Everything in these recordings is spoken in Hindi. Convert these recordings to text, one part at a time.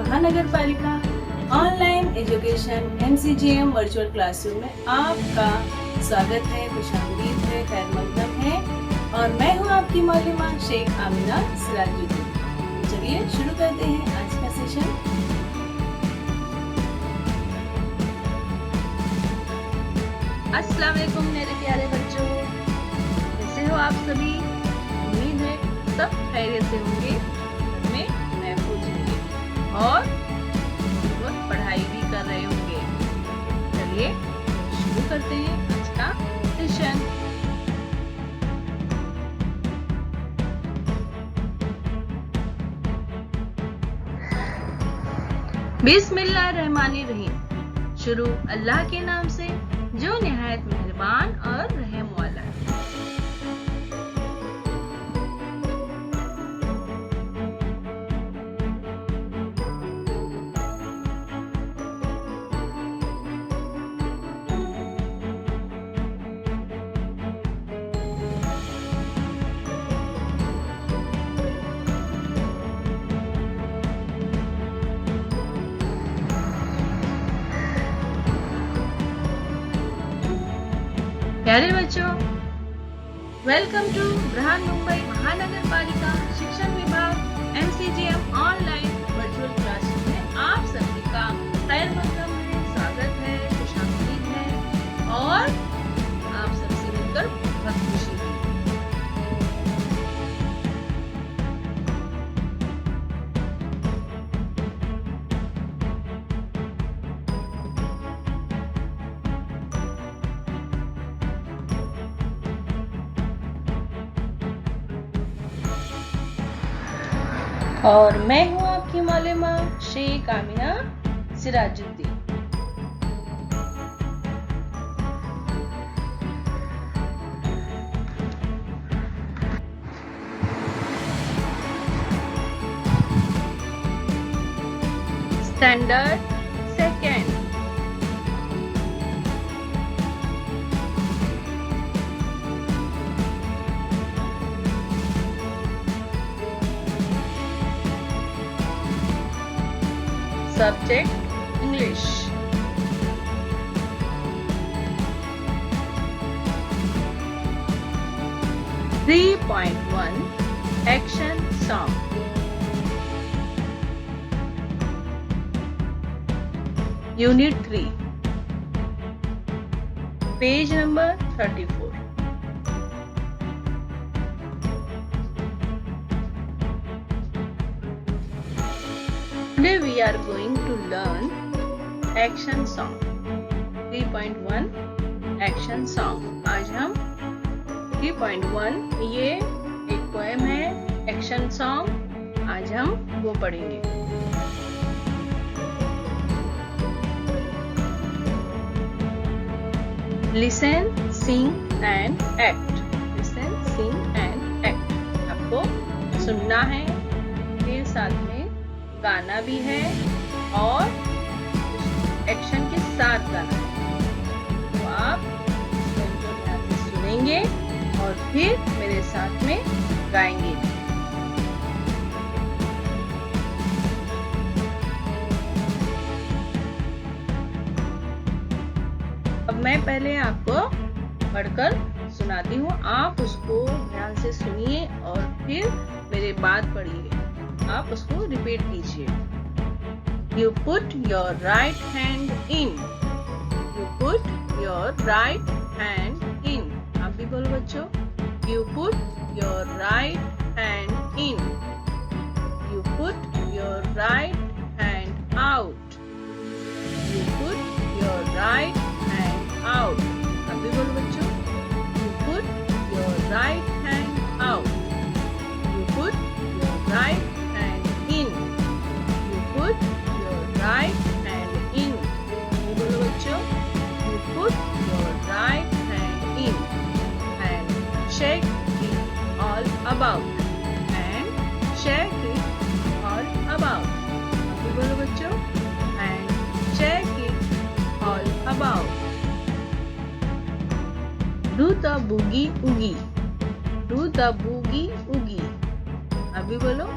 महानगर पालिका online education MCGM virtual classroom में आपका स्वागत है, खुशामदीद है, खैर मकदम है। और मैं हूँ आपकी मौलमा शेख आमिना सिराजुद्दीन। चलिए शुरू करते हैं आज का सेशन। अस्सलाम वालेकुम मेरे प्यारे बच्चों, कैसे हो आप सभी? उम्मीद है सब खैरियत से होंगे, घर में महफूज होंगे और बहुत पढ़ाई भी कर रहे होंगे। चलिए शुरू करते हैं आज का सेशन। बिस्मिल्लाहिर्रहमानिर्रहीम। शुरू अल्लाह के नाम से जो निहायत मेहरबान और रहम वाला है। प्यारे बच्चों, वेलकम टू बृहन मुंबई महानगर पालिका शिक्षण विभाग MCGM ऑनलाइन वर्चुअल क्लासरूम में आप सभी का खैर मकदम है, स्वागत है, खुशामदीद है और आप सबसे मिलकर बहुत खुशी हुई। और मैं हूँ आपकी मौलमा Sheikh Amina Sirajuddin. Standard second. Subject English. (3.1) Action Song. Unit 3. Page number 34. Today we are going to learn action song 3.1 action song। आज हम 3.1 ये एक पोएम है एक्शन सॉन्ग, आज हम वो पढ़ेंगे। Listen, sing and act। Listen, sing and act। आपको सुनना है, फिर साथ में गाना भी है और एक्शन के साथ गाना है। तो आप इसको ध्यान से सुनेंगे और फिर मेरे साथ में गाएंगे। अब मैं पहले आपको पढ़कर सुनाती हूँ, आप उसको ध्यान से सुनिए और फिर मेरे बाद पढ़िए। आप उसको रिपीट कीजिए। You put your right hand in. You put your right hand in. आप भी बोलो बच्चों। You put your right hand in. You put your right hand out. You put your right hand out. आप भी बोलो बच्चों। You put your right hand out. You put your right in. You put your right hand in. बोलो बच्चों। You put your right hand in and shake it all about. And shake it all about. बोलो बच्चों। And shake it all about. Do the boogie oogie. Do the boogie oogie. अभी बोलो।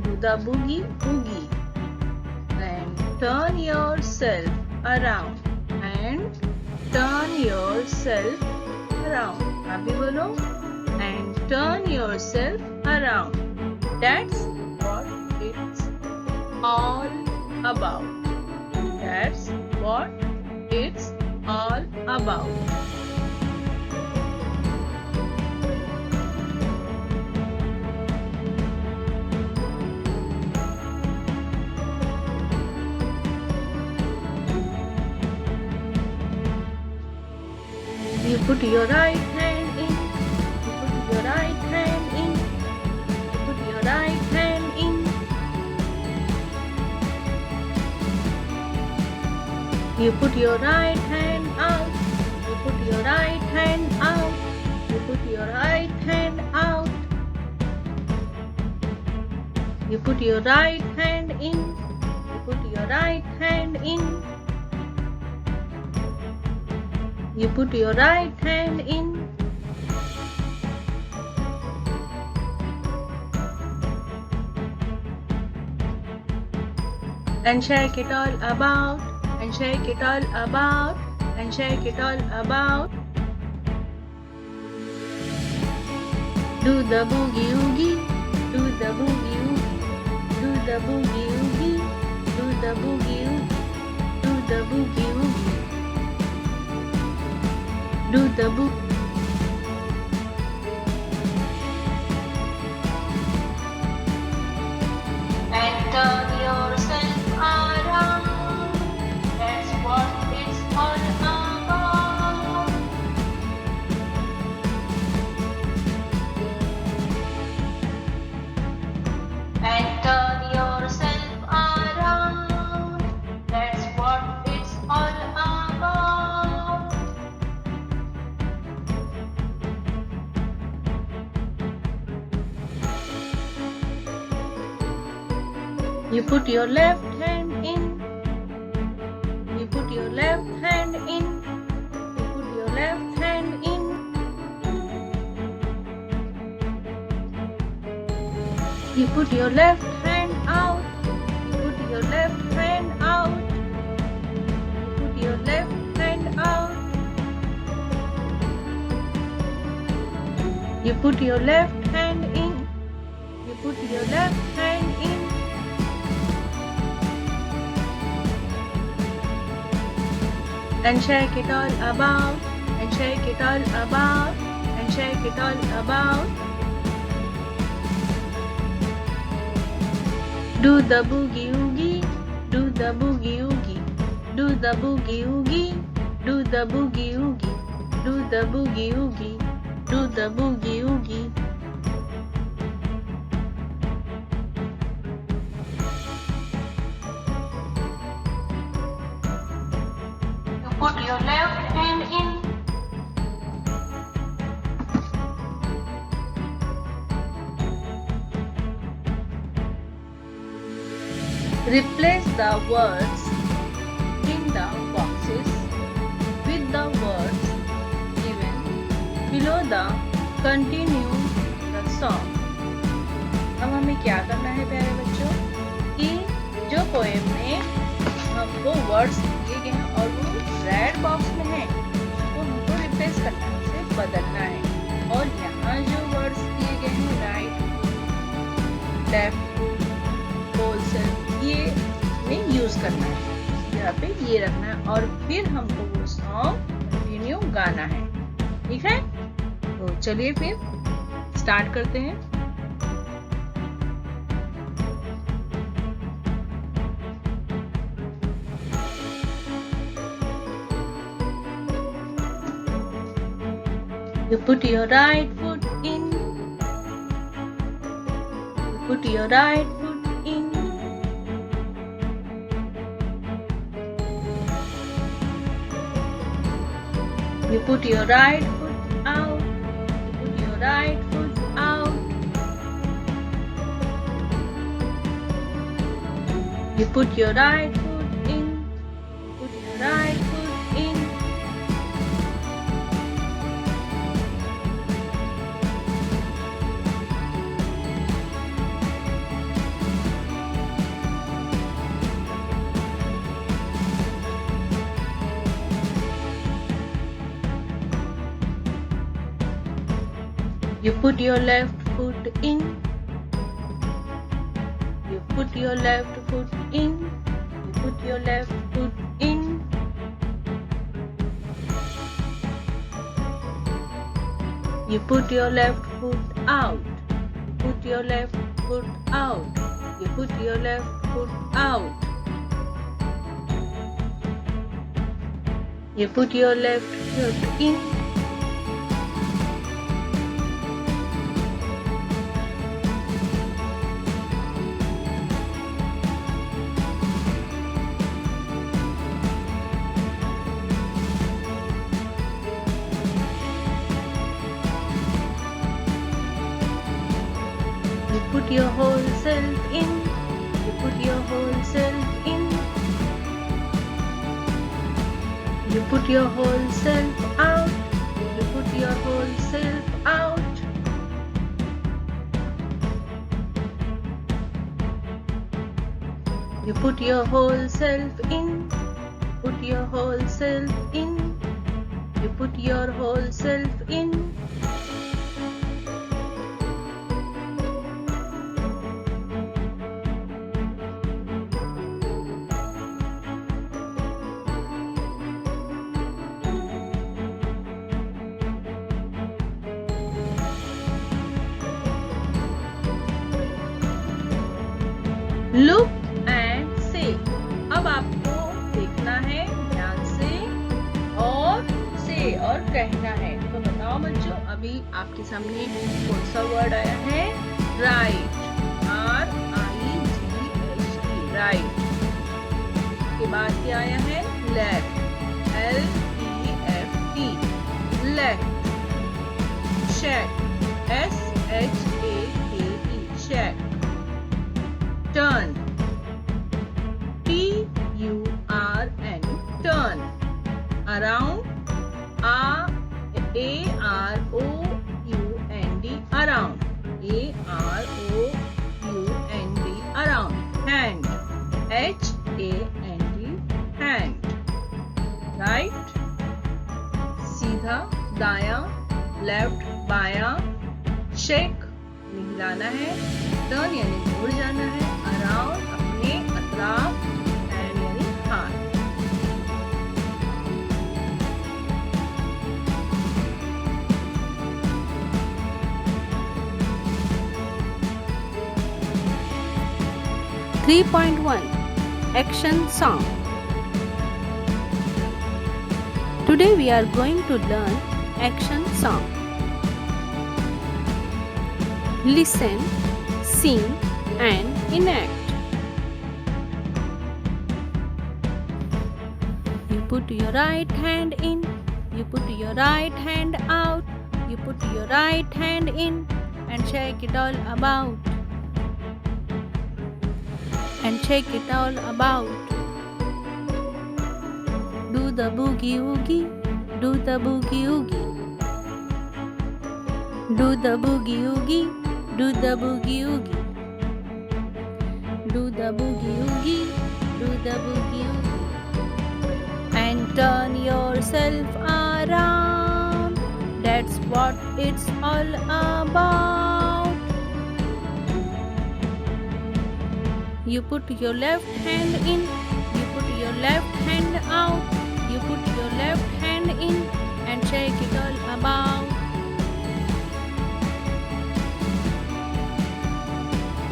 Do the boogie oogie. turn yourself around. And turn yourself around. आप भी बोलो. And turn yourself around. That's what it's all about. That's what it's all about. You put your right hand in. You put your right hand in. You put your right hand in. You put your right hand out. You put your right hand out. You put your right hand out. You put your right hand in. You put your right hand in. You put your right hand in. And shake it all about. And shake it all about. And shake it all about. Do the boogie oogie. Do the boogie oogie. Do the boogie oogie. Do the boogie oogie. Do the boogie oogie. Do the boogie. And turn yourself around. That's what it's all about. And turn yourself around. That's what it's all about. You put your left hand in. You put your left hand in. You put your left hand in. You put your left hand out. You put your left hand out. You put your left hand out. You put your left hand in. You put your left hand in. And shake it all about. And shake it all about. And shake it all about. Do the boogie oogie. Do the boogie oogie. Do the boogie oogie. Do the boogie oogie. Do the boogie oogie. Do the boogie oogie. Put your left hand in. Replace the words in the boxes with the words given below the continue the song. अब हमें क्या करना है प्यारे बच्चों कि जो पोएम में हमको वर्ड्स दिए गए हैं और वो रेड बॉक्स में है तो हमको रिप्लेस करना है, उसे बदलना है। और यहाँ जो वर्ड्स दिए गए हैं राइट, लेफ्ट, होल सेल्फ, ये में यूज करना है, यहाँ पे ये रखना है और फिर हमको वो सॉन्ग कंटिन्यू गाना है। ठीक है, तो चलिए फिर स्टार्ट करते हैं। You put your right foot in. You put your right foot in. You put your right foot out. You put your right foot out. You put your right foot in. You put your right foot in. You put your left foot in. You put your left foot in. You put your left foot in. You put your left foot out. You put your left foot out. You put your left foot out. You put your left foot in. You put your whole self in. You put your whole self in. You put your whole self out. You put your whole self out. You put your whole self in. Put your whole self in. You put your whole self in. Look and say. अब आपको देखना है ध्यान से और कहना है। तो बताओ बच्चों, अभी आपके सामने कौन सा वर्ड आया है? Right, RIGHT, right. के बाद क्या आया है? Left, LEFT, left. Shake, SHAKE, shake. Turn, TURN, turn. Around, AROUND, around. AROUND, around. Hand, HAND, hand. Right, सीधा, दायां, लेफ्ट, बायां। शेक, हिलाना है। टर्न यानी मुड़ जाना है। अराउंड, अपने अतराफ। हैंड यानी हाथ। Action song. Today we are going to learn action song. Listen, sing and enact. You put your right hand in. You put your right hand out. You put your right hand in and shake it all about. And shake it all about. Do the boogie woogie. Do the boogie woogie. Do the boogie woogie. Do the boogie woogie. Do the boogie woogie. Do the boogie woogie. And turn yourself around. That's what it's all about. You put your left hand in. You put your left hand out. You put your left hand in and shake it all about.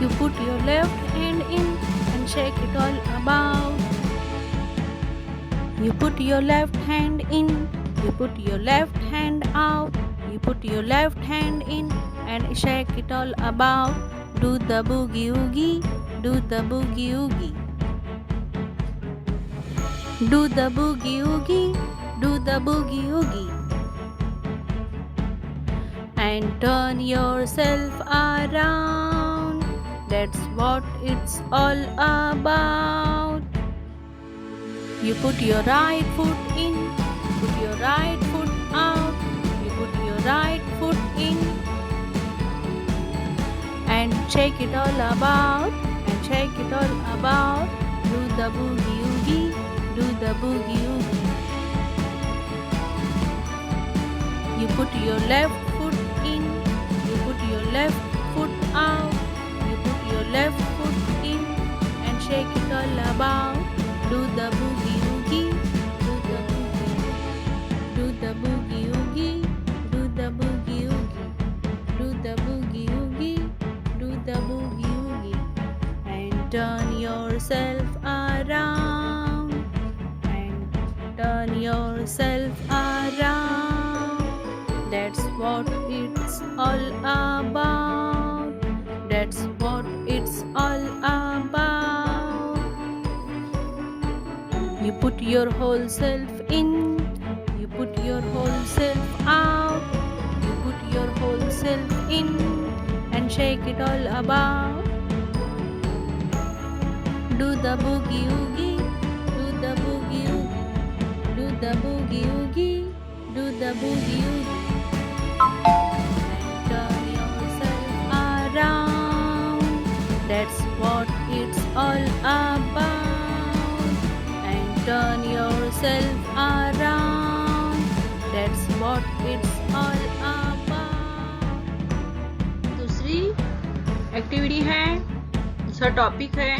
You put your left hand in and shake it all about. You put your left hand in. You put your left hand out. You put your left hand in and shake it all about. Do the boogie woogie. Do the boogie woogie. Do the boogie woogie. Do the boogie woogie. And turn yourself around. That's what it's all about. You put your right foot in. Put your right foot out. You put your right foot in and shake it all about. And shake it all about. Do the boogie woogie. Do the boogie woogie. You put your left foot in. left foot in and shake it all about. Do the boogie woogie, do the boogie woogie, do the boogie woogie, do the boogie woogie, do the boogie woogie, do the boogie woogie, and turn yourself around, and turn yourself around. That's what it's all about. That's what it's all about. You put your whole self in, you put your whole self out, you put your whole self in and shake it all about. Do the boogie woogie, do the boogie woogie, do the boogie woogie, do the boogie woogie, and turn yourself around. That's what it's all about. And turn yourself around. That's what it's all about. दूसरी एक्टिविटी है, दूसरा टॉपिक है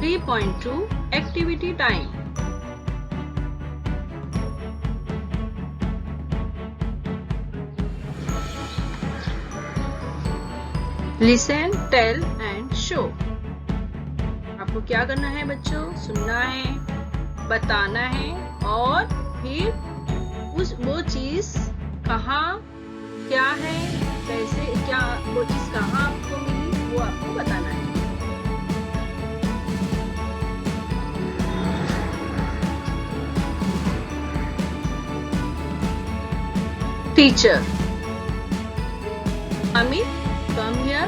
3.2 activity time. Listen, tell and show. आपको क्या करना है बच्चों? सुनना है, बताना है और फिर वो चीज कहाँ, क्या है, कैसे, क्या वो चीज कहाँ आपको मिली, वो आपको बताना है। Teacher, Amit, come here.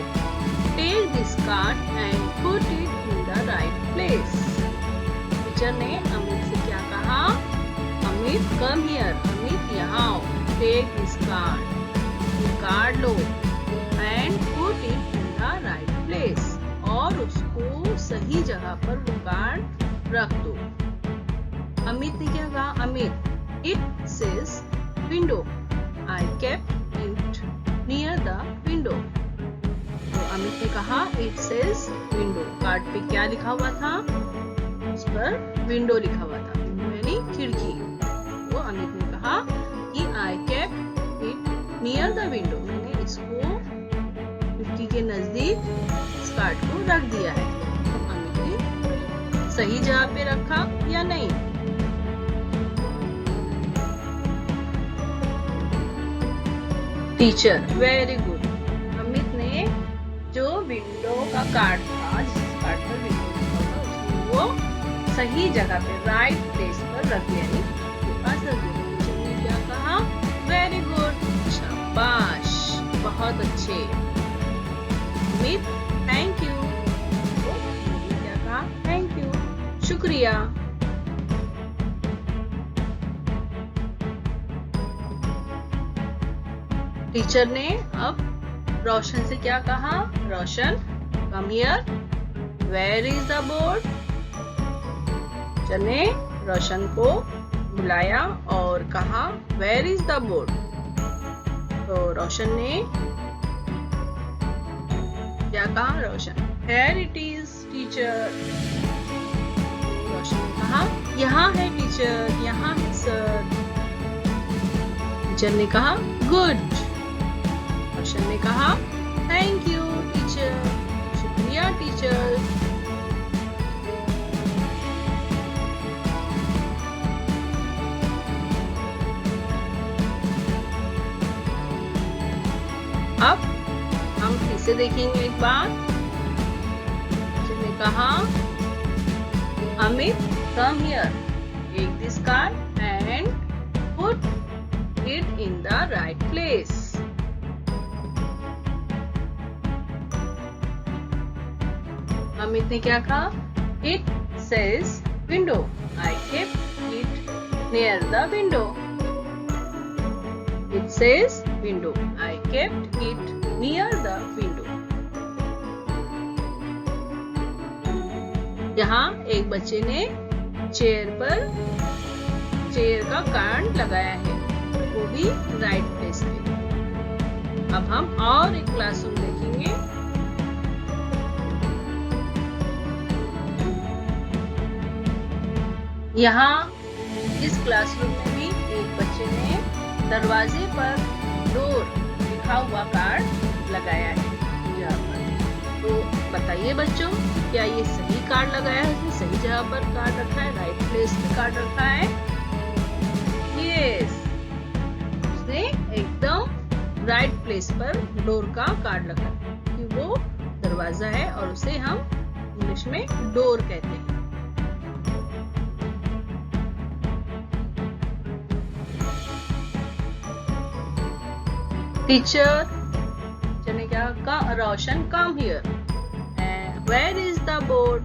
Take this card and put it in the right place. Teacher ने अमित से क्या कहा? Amit, come here. अमित यहाँ आओ. Take this card. ये card low and put it in the right place. और उसको सही जगह पर वो कार्ड रख दो। अमित ने क्या कहा? Amit, it says window. I kept it near the window. तो अमित ने कहा it says window. कार्ड पे क्या लिखा हुआ था? उस पर विंडो लिखा हुआ था, यानी खिड़की। तो अमित ने कहा कि I kept it near the window. मैंने इसको खिड़की के नजदीक इस कार्ड को रख दिया है। तो अमित ने सही जगह पे रखा या नहीं? Teacher, very good. अमित ने जो विंडो का कार्ड था, जिस कार्ड पर विंडो लिखा था, उसने वो सही जगह पे, राइट प्लेस पर रख दिया, यानी पास रख दिया। टीचर ने क्या कहा? वेरी गुड, शाबाश, बहुत अच्छे। Amit, thank you. तो क्या कहा? थैंक यू, शुक्रिया। टीचर ने अब रोशन से क्या कहा? Roshan, come here, where is the board. Teacher ने रोशन को बुलाया और कहा वेयर इज द बोर्ड। तो रोशन ने क्या कहा? रोशन, हेयर इट इज टीचर। रोशन ने कहा यहाँ है टीचर, यहाँ है सर। टीचर ने कहा गुड। रोशन ने कहा थैंक यू टीचर, शुक्रिया टीचर। अब हम फिर से देखेंगे एक बार। टीचर ने कहा Amit, come here, take this card and put it in the right place. Amit ने क्या कहा? It says window. I kept it near the window. It says window. I kept it near the window. यहाँ एक बच्चे ने चेयर का कार्ड लगाया है, वो भी राइट प्लेस पे। अब हम और एक क्लासरूम देखेंगे। यहाँ इस क्लासरूम में भी एक बच्चे ने दरवाजे पर डोर लिखा हुआ कार्ड लगाया है यहाँ पर। तो बताइए बच्चों, क्या ये सही कार्ड लगाया है? सही जगह पर कार्ड रखा है, राइट प्लेस पे कार्ड रखा है? यस, उसने एकदम राइट प्लेस पर डोर का कार्ड लगा है, क्योंकि वो दरवाजा है और उसे हम इंग्लिश में डोर कहते हैं। टीचर ने क्या कहा? Roshan come here. Where is the board?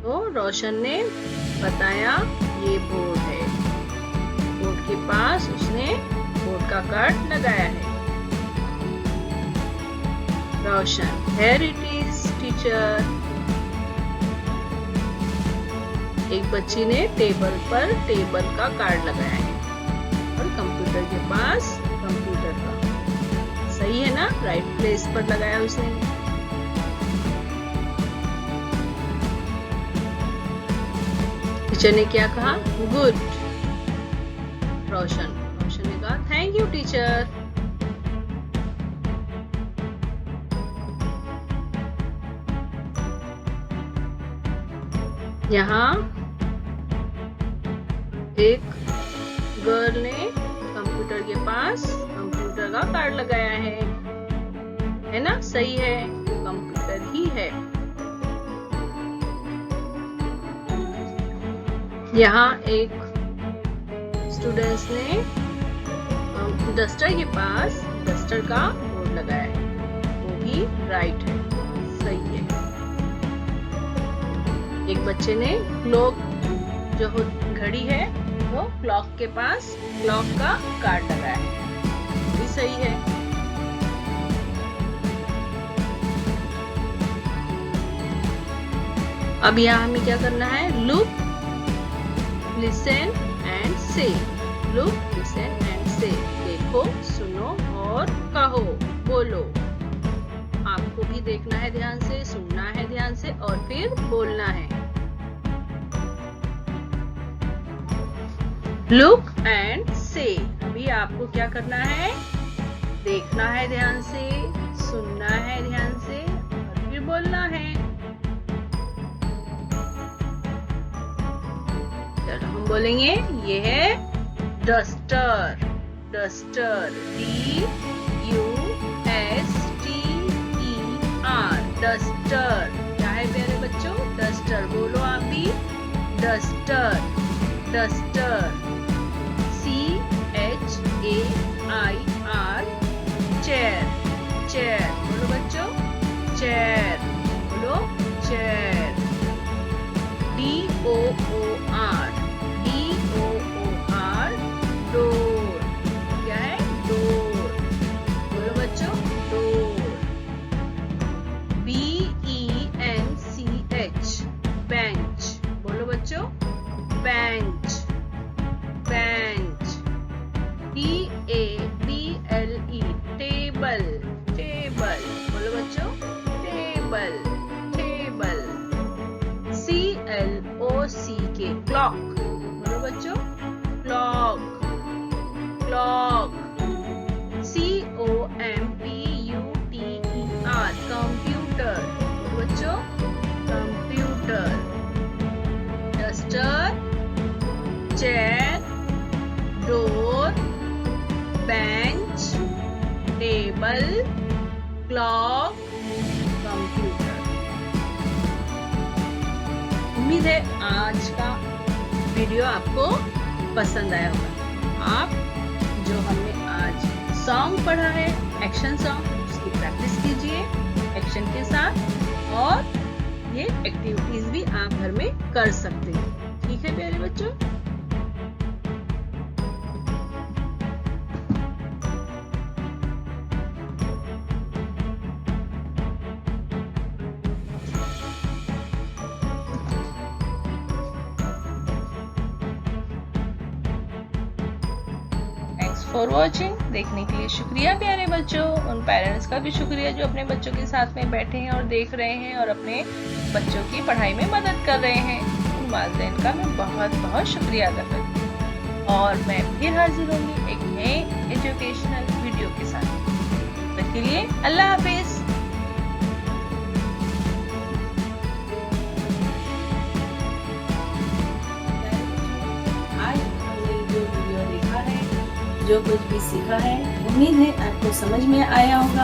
तो रोशन ने बताया ये बोर्ड है। बोर्ड के पास उसने बोर्ड का कार्ड लगाया है। रोशन, here it is टीचर। एक बच्ची ने टेबल पर टेबल का कार्ड लगाया है और कंप्यूटर के पास कंप्यूटर का। सही है ना? राइट प्लेस पर लगाया उसने। टीचर ने क्या कहा? गुड। रोशन ने कहा थैंक यू टीचर। यहाँ एक गर्ल ने कंप्यूटर के पास कंप्यूटर का कार्ड लगाया है ना? सही है, कंप्यूटर ही है। यहाँ एक स्टूडेंट्स ने डस्टर के पास डस्टर का बोर्ड लगाया है, वो भी राइट है, सही है। एक बच्चे ने क्लॉक जो घड़ी है वो क्लॉक के पास क्लॉक का कार्ड लगाया है, भी सही है। अब यहाँ हमें क्या करना है? लुक, लिसन एंड से। लुक, लिसन एंड से। देखो, सुनो और कहो, बोलो। आपको भी देखना है ध्यान से, सुनना है ध्यान से और फिर बोलना है। लुक एंड से। अभी आपको क्या करना है? देखना है ध्यान से, सुनना है ध्यान से और फिर बोलना है। चलो हम बोलेंगे, ये है डस्टर। Duster, D-U-S-T-E-R, duster. क्या है प्यारे बच्चों? डस्टर। बोलो आप भी, duster. Duster, C-H-A-I-R, chair. Chair बोलो बच्चों, चेयर। बोलो चेयर। D-O-O-R, D-O-O-R, door. क्या है? डोर। बोलो बच्चों, डोर। B-E-N-C-H, bench. बोलो बच्चों, bench. Bench. T-A-B-L-E, table. Table. बोलो बच्चों, टेबल। टेबल। C-L-O-C-K, clock. बोलो बच्चों, क्लॉक। क्लॉक। C-O-M-P-U-T-E-R, computer. बोलो बच्चों, computer. Duster, chair, door, bench, table, clock, computer. उम्मीद है आज का वीडियो आपको पसंद आया होगा। आप जो हमने आज सॉन्ग पढ़ा है, एक्शन सॉन्ग, उसकी प्रैक्टिस कीजिए एक्शन के साथ और ये एक्टिविटीज भी आप घर में कर सकते हैं। ठीक है प्यारे बच्चों? For watching. देखने के लिए शुक्रिया प्यारे बच्चों। उन पेरेंट्स का भी शुक्रिया जो अपने बच्चों के साथ में बैठे हैं और देख रहे हैं और अपने बच्चों की पढ़ाई में मदद कर रहे हैं। उन वालिदैन का मैं बहुत बहुत शुक्रिया अदा करती हूँ। और मैं फिर हाजिर होंगी एक नए एजुकेशनल वीडियो के साथ। तब तक के लिए अल्लाह हाफिज। जो कुछ भी सीखा है उम्मीद है आपको समझ में आया होगा।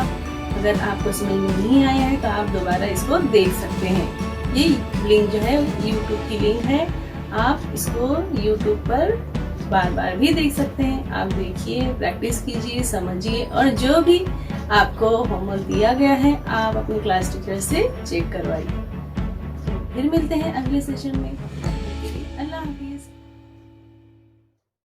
अगर आपको समझ में नहीं आया है तो आप दोबारा इसको देख सकते हैं। ये लिंक जो है YouTube की लिंक है, आप इसको YouTube पर बार बार भी देख सकते हैं। आप देखिए, प्रैक्टिस कीजिए, समझिए और जो भी आपको होमवर्क दिया गया है आप अपने क्लास टीचर से चेक करवाइए। तो फिर मिलते हैं अगले सेशन में।